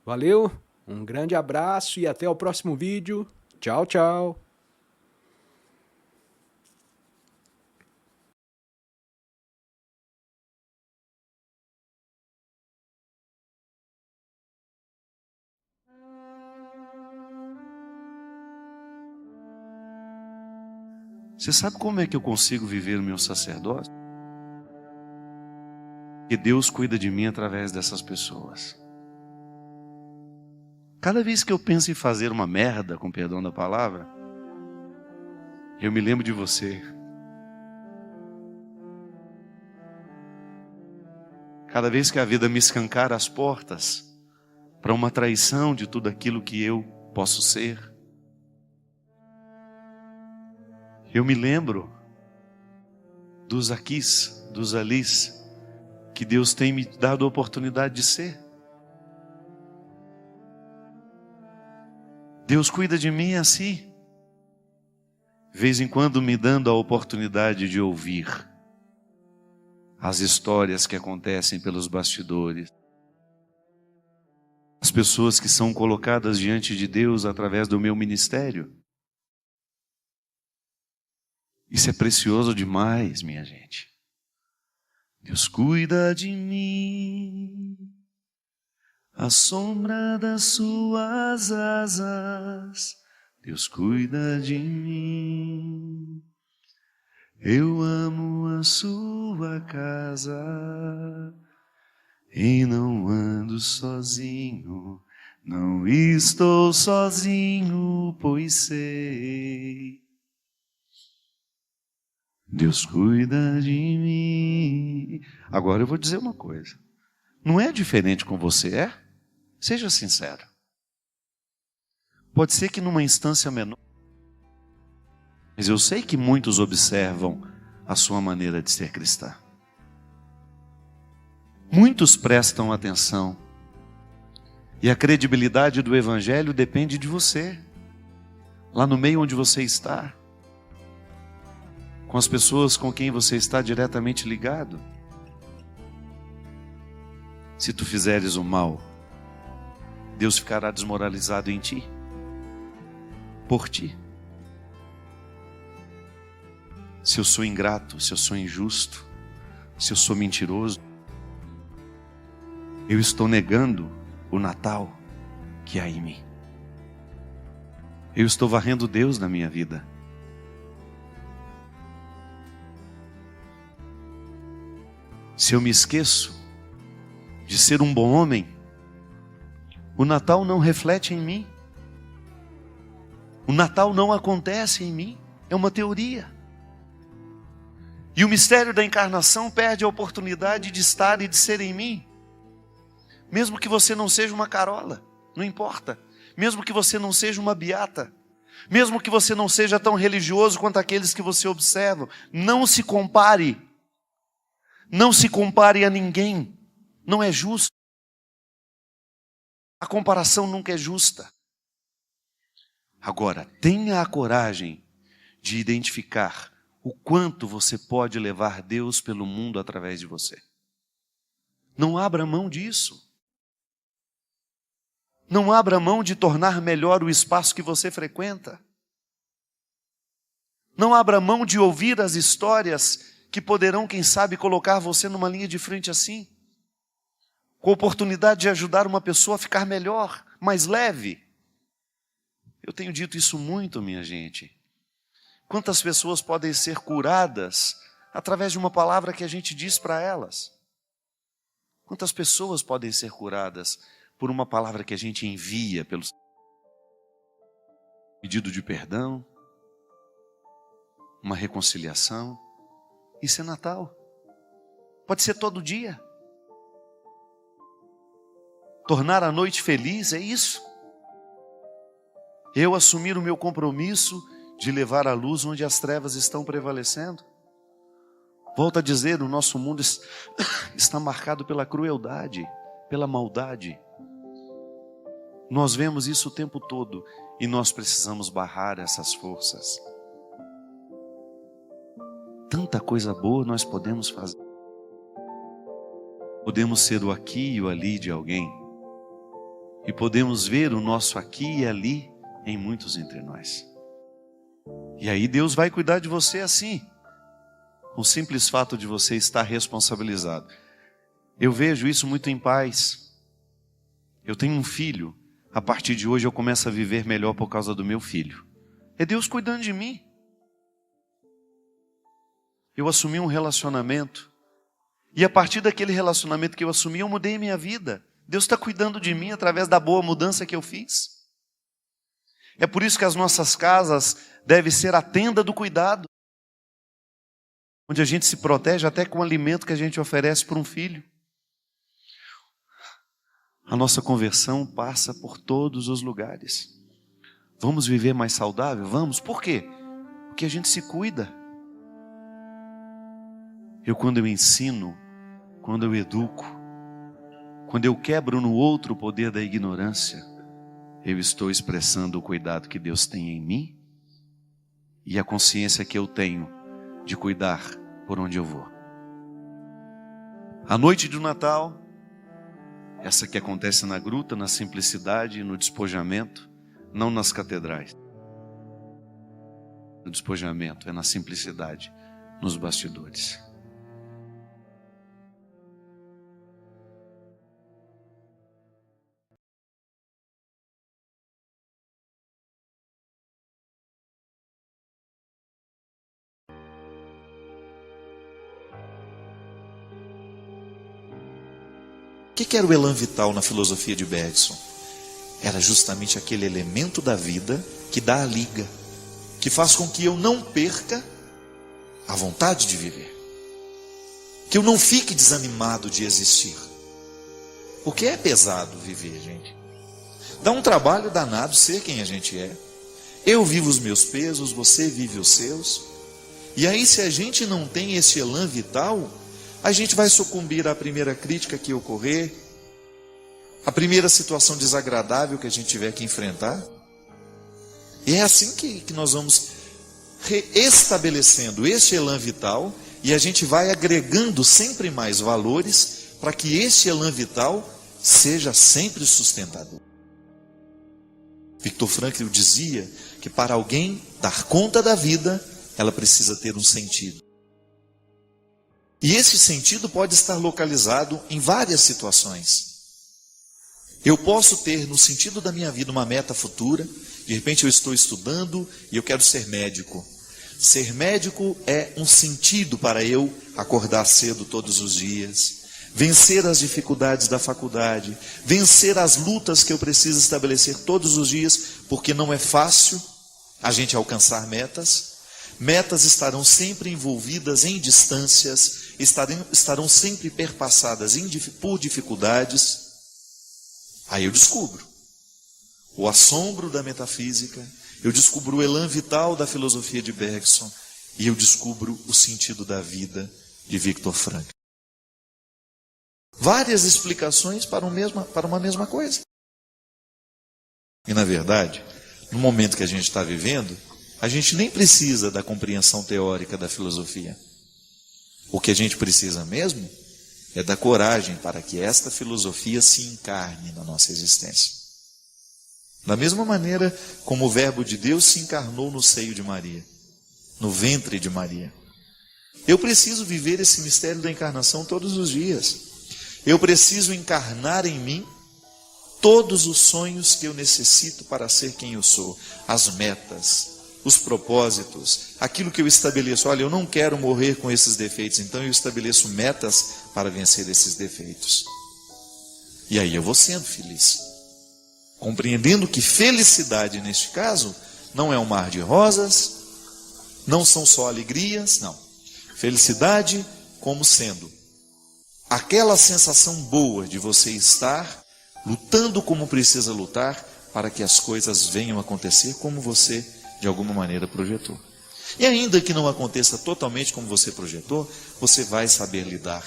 C: Valeu, um grande abraço e até o próximo vídeo. Tchau, tchau.
A: Você sabe como é que eu consigo viver o meu sacerdócio? Que Deus cuida de mim através dessas pessoas. Cada vez que eu penso em fazer uma merda, com perdão da palavra, eu me lembro de você. Cada vez que a vida me escancara as portas para uma traição de tudo aquilo que eu posso ser, eu me lembro dos aquis, dos alis, que Deus tem me dado a oportunidade de ser. Deus cuida de mim assim, de vez em quando me dando a oportunidade de ouvir as histórias que acontecem pelos bastidores. As pessoas que são colocadas diante de Deus através do meu ministério. Isso é precioso demais, minha gente. Deus cuida de mim, à sombra das suas asas. Deus cuida de mim. Eu amo a sua casa e não ando sozinho. Não estou sozinho, pois sei. Deus cuida de mim. Agora eu vou dizer uma coisa. Não é diferente com você, é? Seja sincero. Pode ser que numa instância menor, mas eu sei que muitos observam a sua maneira de ser cristã. Muitos prestam atenção. E a credibilidade do Evangelho depende de você. Lá no meio onde você está. Com as pessoas com quem você está diretamente ligado. Se tu fizeres o mal, Deus ficará desmoralizado em ti, por ti. Se eu sou ingrato, se eu sou injusto, se eu sou mentiroso, eu estou negando o Natal que há em mim. Eu estou varrendo Deus na minha vida. Se eu me esqueço de ser um bom homem,
B: O Natal não reflete em mim. O Natal não acontece em mim. É uma teoria. E o mistério da encarnação perde a oportunidade de estar e de ser em mim. Mesmo que você não seja uma carola, não importa. Mesmo que você não seja uma beata. Mesmo que você não seja tão religioso quanto aqueles que você observa. Não se compare. Não se compare a ninguém. Não é justo. A comparação nunca é justa. Agora, tenha a coragem de identificar o quanto você pode levar Deus pelo mundo através de você. Não abra mão disso. Não abra mão de tornar melhor o espaço que você frequenta. Não abra mão de ouvir as histórias que poderão, quem sabe, colocar você numa linha de frente assim, com a oportunidade de ajudar uma pessoa a ficar melhor, mais leve. Eu tenho dito isso muito, minha gente. Quantas pessoas podem ser curadas através de uma palavra que a gente diz para elas? Quantas pessoas podem ser curadas por uma palavra que a gente envia pelo pedido de perdão, uma reconciliação? Isso é Natal. Pode ser todo dia. Tornar a noite feliz é isso. Eu assumir o meu compromisso de levar a luz onde as trevas estão prevalecendo. Volto a dizer, o nosso mundo está marcado pela crueldade, pela maldade. Nós vemos isso o tempo todo e nós precisamos barrar essas forças. Tanta coisa boa nós podemos fazer. Podemos ser o aqui e o ali de alguém. E podemos ver o nosso aqui e ali em muitos entre nós. E aí Deus vai cuidar de você assim. O simples fato de você estar responsabilizado. Eu vejo isso muito em pais. Eu tenho um filho. A partir de hoje eu começo a viver melhor por causa do meu filho. É Deus cuidando de mim. Eu assumi um relacionamento. E a partir daquele relacionamento que eu assumi, eu mudei minha vida. Deus está cuidando de mim através da boa mudança que eu fiz. É por isso que as nossas casas devem ser a tenda do cuidado. Onde a gente se protege até com o alimento que a gente oferece para um filho. A nossa conversão passa por todos os lugares. Vamos viver mais saudável? Vamos. Por quê? Porque a gente se cuida. Quando eu ensino, quando eu educo, quando eu quebro no outro o poder da ignorância, eu estou expressando o cuidado que Deus tem em mim e a consciência que eu tenho de cuidar por onde eu vou. A noite do Natal, essa que acontece na gruta, na simplicidade, no despojamento, não nas catedrais. No despojamento, é na simplicidade, nos bastidores.
A: O que era o elan vital na filosofia de Bergson? Era justamente aquele elemento da vida que dá a liga, que faz com que eu não perca a vontade de viver, que eu não fique desanimado de existir. Porque é pesado viver, gente. Dá um trabalho danado ser quem a gente é. Eu vivo os meus pesos, você vive os seus. E aí, se a gente não tem esse elan vital, a gente vai sucumbir à primeira crítica que ocorrer, à primeira situação desagradável que a gente tiver que enfrentar. E é assim que nós vamos reestabelecendo esse elan vital e a gente vai agregando sempre mais valores para que esse elan vital seja sempre sustentador. Viktor Frankl dizia que para alguém dar conta da vida, ela precisa ter um sentido. E esse sentido pode estar localizado em várias situações. Eu posso ter no sentido da minha vida uma meta futura. De repente eu estou estudando e eu quero ser médico. Ser médico é um sentido para eu acordar cedo todos os dias, vencer as dificuldades da faculdade, vencer as lutas que eu preciso estabelecer todos os dias, porque não é fácil a gente alcançar metas. Metas estarão sempre envolvidas em distâncias, estarão sempre perpassadas por dificuldades. Aí eu descubro o assombro da metafísica, eu descubro o elan vital da filosofia de Bergson, e eu descubro o sentido da vida de Viktor Frankl. Várias explicações para uma mesma coisa. E na verdade, no momento que a gente está vivendo, a gente nem precisa da compreensão teórica da filosofia. O que a gente precisa mesmo é da coragem para que esta filosofia se encarne na nossa existência. Da mesma maneira como o Verbo de Deus se encarnou no seio de Maria, no ventre de Maria. Eu preciso viver esse mistério da encarnação todos os dias. Eu preciso encarnar em mim todos os sonhos que eu necessito para ser quem eu sou, as metas, os propósitos, aquilo que eu estabeleço. Olha, eu não quero morrer com esses defeitos, então eu estabeleço metas para vencer esses defeitos. E aí eu vou sendo feliz, compreendendo que felicidade neste caso não é um mar de rosas, não são só alegrias, não. Felicidade como sendo aquela sensação boa de você estar lutando como precisa lutar para que as coisas venham a acontecer como você de alguma maneira projetou. E ainda que não aconteça totalmente como você projetou, você vai saber lidar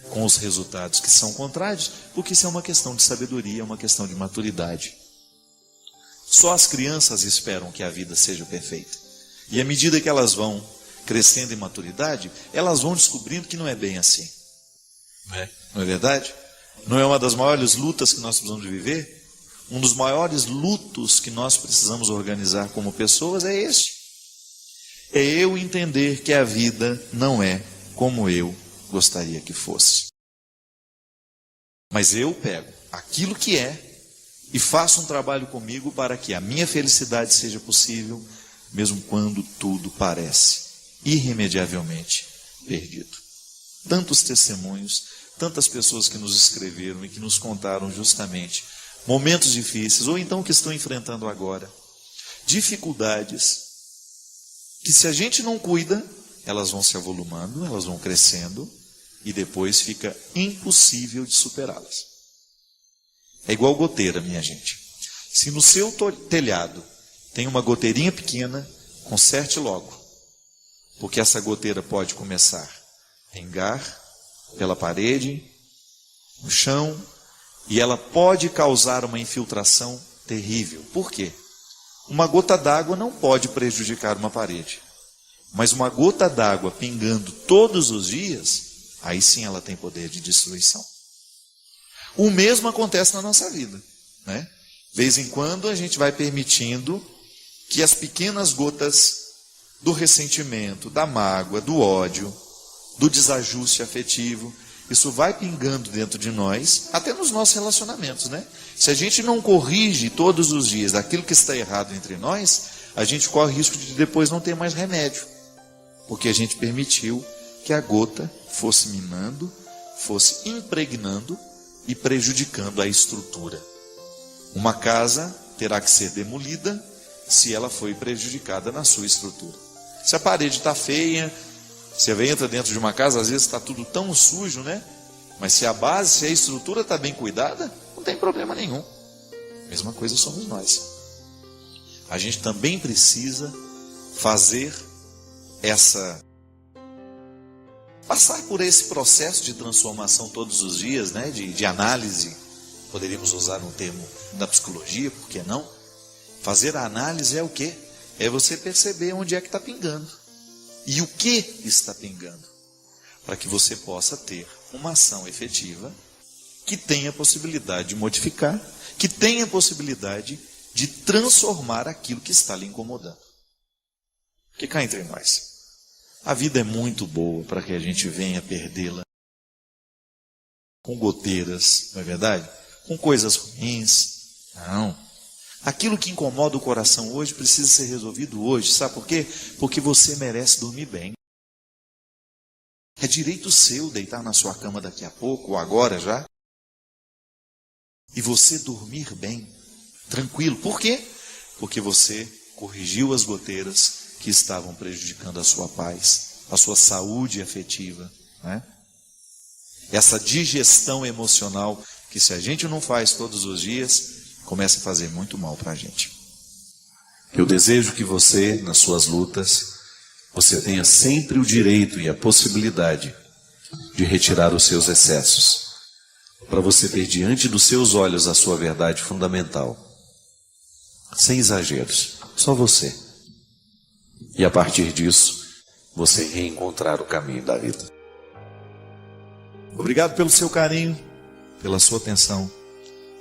A: com os resultados que são contrários, porque isso é uma questão de sabedoria, é uma questão de maturidade. Só as crianças esperam que a vida seja perfeita. E à medida que elas vão crescendo em maturidade, elas vão descobrindo que não é bem assim. Não é verdade? Não é uma das maiores lutas que nós precisamos viver? Um dos maiores lutos que nós precisamos organizar como pessoas é este. É eu entender que a vida não é como eu gostaria que fosse. Mas eu pego aquilo que é e faço um trabalho comigo para que a minha felicidade seja possível, mesmo quando tudo parece irremediavelmente perdido. Tantos testemunhos, tantas pessoas que nos escreveram e que nos contaram justamente momentos difíceis, ou então que estão enfrentando agora dificuldades, que se a gente não cuida, elas vão se avolumando, elas vão crescendo, e depois fica impossível de superá-las. É igual goteira, minha gente. Se no seu telhado tem uma goteirinha pequena, conserte logo, porque essa goteira pode começar a pingar pela parede, no chão, e ela pode causar uma infiltração terrível. Por quê? Uma gota d'água não pode prejudicar uma parede, mas uma gota d'água pingando todos os dias, aí sim ela tem poder de destruição. O mesmo acontece na nossa vida, né? De vez em quando a gente vai permitindo que as pequenas gotas do ressentimento, da mágoa, do ódio, do desajuste afetivo, isso vai pingando dentro de nós, até nos nossos relacionamentos, né? Se a gente não corrige todos os dias aquilo que está errado entre nós, a gente corre o risco de depois não ter mais remédio, porque a gente permitiu que a gota fosse minando, fosse impregnando e prejudicando a estrutura. Uma casa terá que ser demolida se ela foi prejudicada na sua estrutura. Se a parede está feia, você entra dentro de uma casa, às vezes está tudo tão sujo, né? Mas se a base, se a estrutura está bem cuidada, não tem problema nenhum. Mesma coisa somos nós. A gente também precisa fazer passar por esse processo de transformação todos os dias, né? De análise. Poderíamos usar um termo da psicologia, por que não? Fazer a análise é o quê? É você perceber onde é que está pingando. E o que está pingando, para que você possa ter uma ação efetiva que tenha possibilidade de modificar, que tenha possibilidade de transformar aquilo que está lhe incomodando. Porque cá entre nós, a vida é muito boa para que a gente venha perdê-la com goteiras, não é verdade? Com coisas ruins. Não. Aquilo que incomoda o coração hoje precisa ser resolvido hoje. Sabe por quê? Porque você merece dormir bem. É direito seu deitar na sua cama daqui a pouco, ou agora já, e você dormir bem, tranquilo. Por quê? Porque você corrigiu as goteiras que estavam prejudicando a sua paz, a sua saúde afetiva, né? Essa digestão emocional que, se a gente não faz todos os dias, começa a fazer muito mal para a gente. Eu desejo que você, nas suas lutas, você tenha sempre o direito e a possibilidade de retirar os seus excessos, para você ter diante dos seus olhos a sua verdade fundamental, sem exageros, só você. E a partir disso, você reencontrar o caminho da vida. Obrigado pelo seu carinho, pela sua atenção,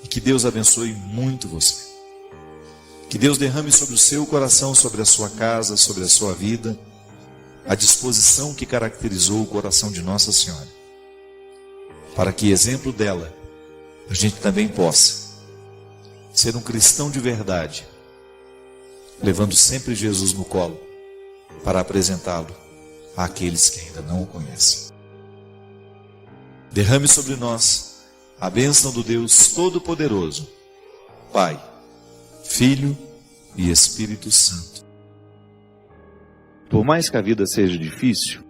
A: e que Deus abençoe muito você. Que Deus derrame sobre o seu coração, sobre a sua casa, sobre a sua vida, a disposição que caracterizou o coração de Nossa Senhora, para que, exemplo dela, a gente também possa ser um cristão de verdade, levando sempre Jesus no colo, para apresentá-lo àqueles que ainda não o conhecem. Derrame sobre nós a bênção do Deus Todo-Poderoso, Pai, Filho e Espírito Santo. Por mais que a vida seja difícil,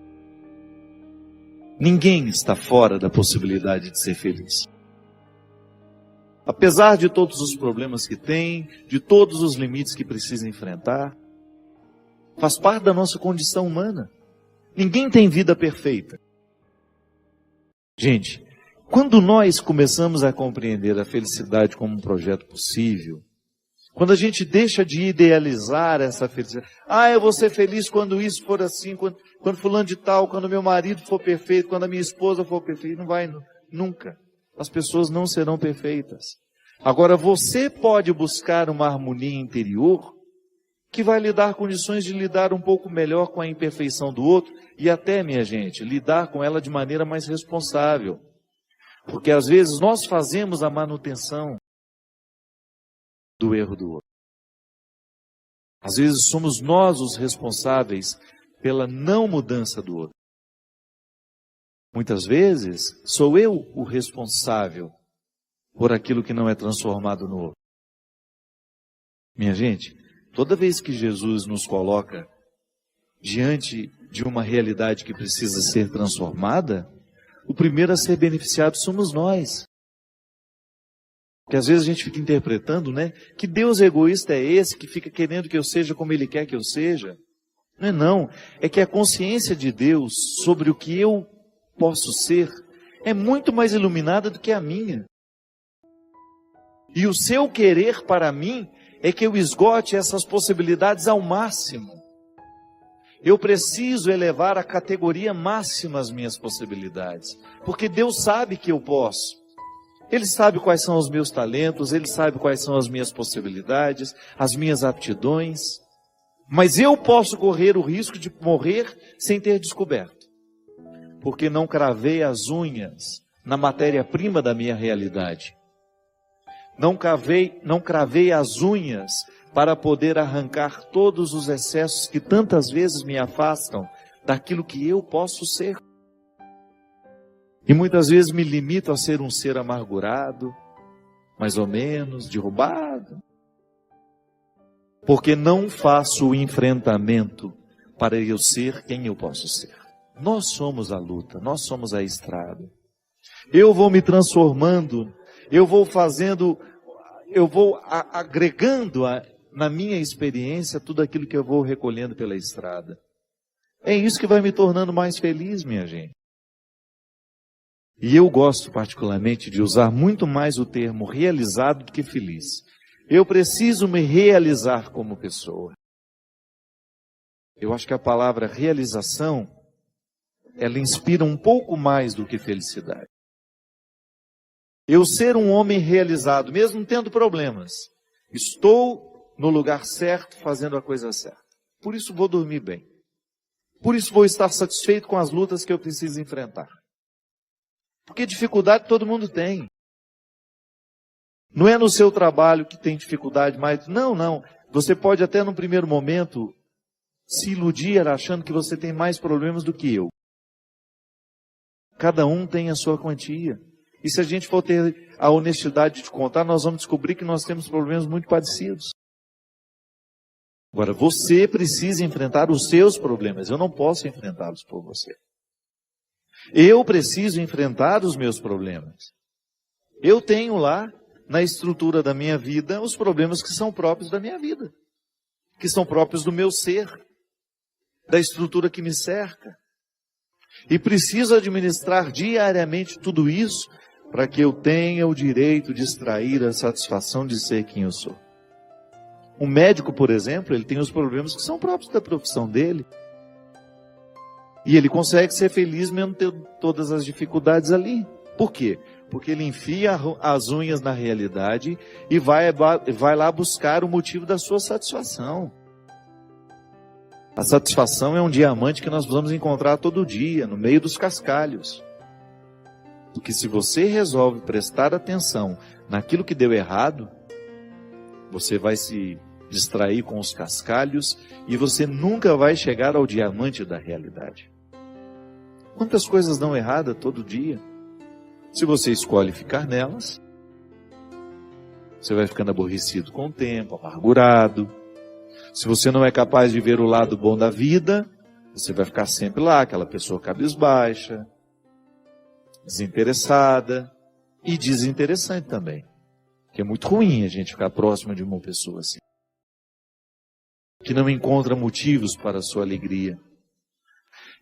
A: ninguém está fora da possibilidade de ser feliz. Apesar de todos os problemas que tem, de todos os limites que precisa enfrentar, faz parte da nossa condição humana. Ninguém tem vida perfeita. Gente, quando nós começamos a compreender a felicidade como um projeto possível, quando a gente deixa de idealizar essa felicidade, eu vou ser feliz quando isso for assim, quando fulano de tal, quando meu marido for perfeito, quando a minha esposa for perfeita, não vai nunca. As pessoas não serão perfeitas. Agora, você pode buscar uma harmonia interior que vai lhe dar condições de lidar um pouco melhor com a imperfeição do outro e até, minha gente, lidar com ela de maneira mais responsável. Porque às vezes nós fazemos a manutenção do erro do outro. Às vezes somos nós os responsáveis pela não mudança do outro. Muitas vezes sou eu o responsável por aquilo que não é transformado no outro. Minha gente, toda vez que Jesus nos coloca diante de uma realidade que precisa ser transformada, o primeiro a ser beneficiado somos nós. Porque às vezes a gente fica interpretando, né? Que Deus egoísta é esse que fica querendo que eu seja como Ele quer que eu seja. Não é não. É que a consciência de Deus sobre o que eu posso ser é muito mais iluminada do que a minha. E o seu querer para mim é que eu esgote essas possibilidades ao máximo. Eu preciso elevar a categoria máxima as minhas possibilidades. Porque Deus sabe que eu posso. Ele sabe quais são os meus talentos, Ele sabe quais são as minhas possibilidades, as minhas aptidões. Mas eu posso correr o risco de morrer sem ter descoberto. Porque não cravei as unhas na matéria-prima da minha realidade. Não cravei as unhas para poder arrancar todos os excessos que tantas vezes me afastam daquilo que eu posso ser. E muitas vezes me limito a ser um ser amargurado, mais ou menos, derrubado. Porque não faço o enfrentamento para eu ser quem eu posso ser. Nós somos a luta, nós somos a estrada. Eu vou me transformando, eu vou agregando na minha experiência tudo aquilo que eu vou recolhendo pela estrada. É isso que vai me tornando mais feliz, minha gente. E eu gosto particularmente de usar muito mais o termo realizado do que feliz. Eu preciso me realizar como pessoa. Eu acho que a palavra realização, ela inspira um pouco mais do que felicidade. Eu ser um homem realizado, mesmo tendo problemas, estou no lugar certo, fazendo a coisa certa. Por isso vou dormir bem. Por isso vou estar satisfeito com as lutas que eu preciso enfrentar. Porque dificuldade todo mundo tem. Não é no seu trabalho que tem dificuldade, mas não. Você pode até num primeiro momento se iludir achando que você tem mais problemas do que eu. Cada um tem a sua quantia. E se a gente for ter a honestidade de contar, nós vamos descobrir que nós temos problemas muito parecidos. Agora, você precisa enfrentar os seus problemas. Eu não posso enfrentá-los por você. Eu preciso enfrentar os meus problemas. Eu tenho lá, na estrutura da minha vida, os problemas que são próprios da minha vida. Que são próprios do meu ser. Da estrutura que me cerca. E preciso administrar diariamente tudo isso para que eu tenha o direito de extrair a satisfação de ser quem eu sou. Um médico, por exemplo, ele tem os problemas que são próprios da profissão dele. E ele consegue ser feliz mesmo tendo todas as dificuldades ali. Por quê? Porque ele enfia as unhas na realidade e vai lá buscar o motivo da sua satisfação. A satisfação é um diamante que nós vamos encontrar todo dia, no meio dos cascalhos. Porque se você resolve prestar atenção naquilo que deu errado, você vai se distrair com os cascalhos e você nunca vai chegar ao diamante da realidade. Quantas coisas dão errada todo dia? Se você escolhe ficar nelas, você vai ficando aborrecido com o tempo, amargurado. Se você não é capaz de ver o lado bom da vida, você vai ficar sempre lá, aquela pessoa cabisbaixa, desinteressada e desinteressante também. Que é muito ruim a gente ficar próximo de uma pessoa assim, que não encontra motivos para a sua alegria,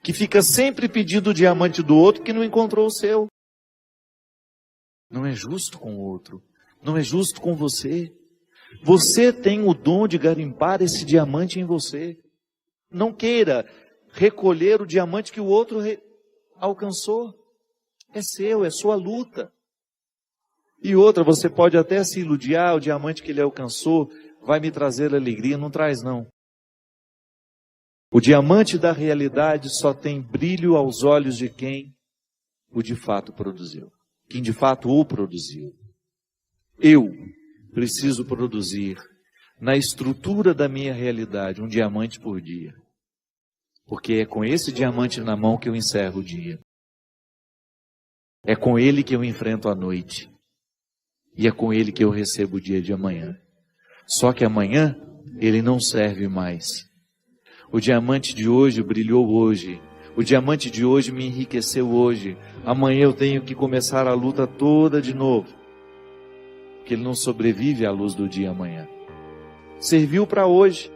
A: que fica sempre pedindo o diamante do outro que não encontrou o seu. Não é justo com o outro, não é justo com você. Você tem o dom de garimpar esse diamante em você. Não queira recolher o diamante que o outro alcançou. É seu, é sua luta. E outra, você pode até se iludir, o diamante que ele alcançou vai me trazer alegria. Não traz, não. O diamante da realidade só tem brilho aos olhos de quem o de fato produziu. Quem de fato o produziu. Eu preciso produzir na estrutura da minha realidade um diamante por dia. Porque é com esse diamante na mão que eu encerro o dia. É com ele que eu enfrento a noite. E é com ele que eu recebo o dia de amanhã. Só que amanhã ele não serve mais. O diamante de hoje brilhou hoje. O diamante de hoje me enriqueceu hoje. Amanhã eu tenho que começar a luta toda de novo. Porque ele não sobrevive à luz do dia amanhã. Serviu para hoje.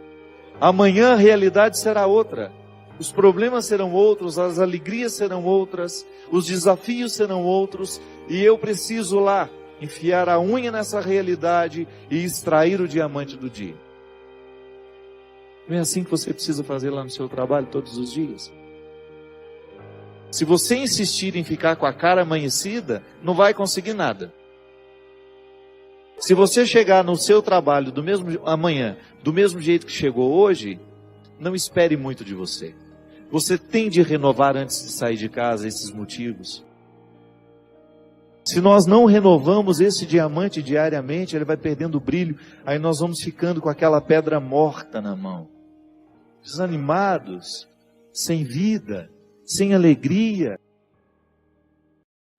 A: Amanhã a realidade será outra. Os problemas serão outros, as alegrias serão outras, os desafios serão outros, e eu preciso lá enfiar a unha nessa realidade e extrair o diamante do dia. Não é assim que você precisa fazer lá no seu trabalho todos os dias? Se você insistir em ficar com a cara amanhecida, não vai conseguir nada. Se você chegar no seu trabalho amanhã, do mesmo jeito que chegou hoje, não espere muito de você. Você tem de renovar antes de sair de casa esses motivos. Se nós não renovamos esse diamante diariamente, ele vai perdendo o brilho, aí nós vamos ficando com aquela pedra morta na mão. Desanimados, sem vida, sem alegria.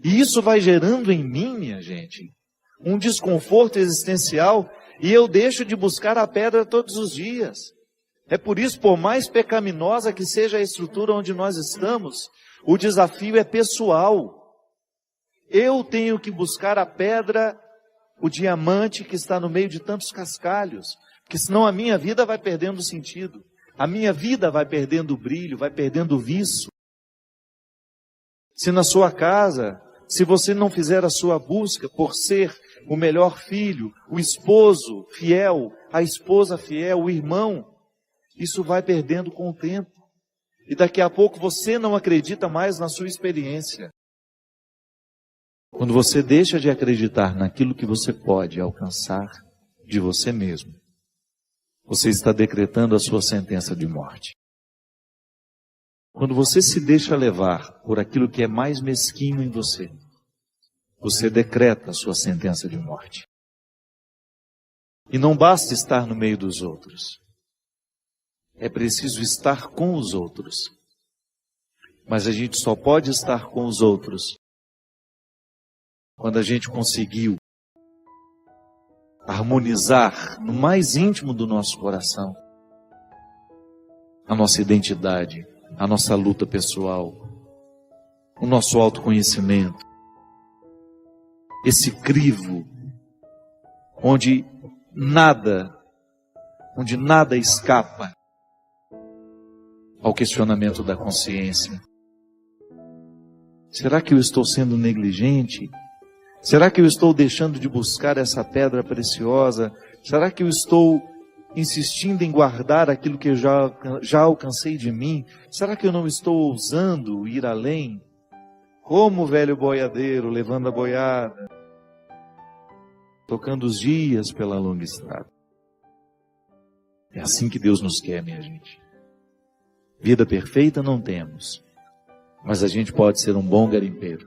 A: E isso vai gerando em mim, minha gente, um desconforto existencial, e eu deixo de buscar a pedra todos os dias. É por isso, por mais pecaminosa que seja a estrutura onde nós estamos, o desafio é pessoal. Eu tenho que buscar a pedra, o diamante que está no meio de tantos cascalhos, porque senão a minha vida vai perdendo sentido, a minha vida vai perdendo o brilho, vai perdendo o viço. Se na sua casa, se você não fizer a sua busca por ser o melhor filho, o esposo fiel, a esposa fiel, o irmão, isso vai perdendo com o tempo. E daqui a pouco você não acredita mais na sua experiência. Quando você deixa de acreditar naquilo que você pode alcançar de você mesmo, você está decretando a sua sentença de morte. Quando você se deixa levar por aquilo que é mais mesquinho em você, você decreta a sua sentença de morte. E não basta estar no meio dos outros. É preciso estar com os outros. Mas a gente só pode estar com os outros quando a gente conseguiu harmonizar no mais íntimo do nosso coração a nossa identidade, a nossa luta pessoal, o nosso autoconhecimento, esse crivo onde nada escapa ao questionamento da consciência. Será que eu estou sendo negligente? Será que eu estou deixando de buscar essa pedra preciosa? Será que eu estou insistindo em guardar aquilo que eu já alcancei de mim? Será que eu não estou ousando ir além? Como o velho boiadeiro levando a boiada, tocando os dias pela longa estrada. É assim que Deus nos quer, minha gente. Vida perfeita não temos, mas a gente pode ser um bom garimpeiro.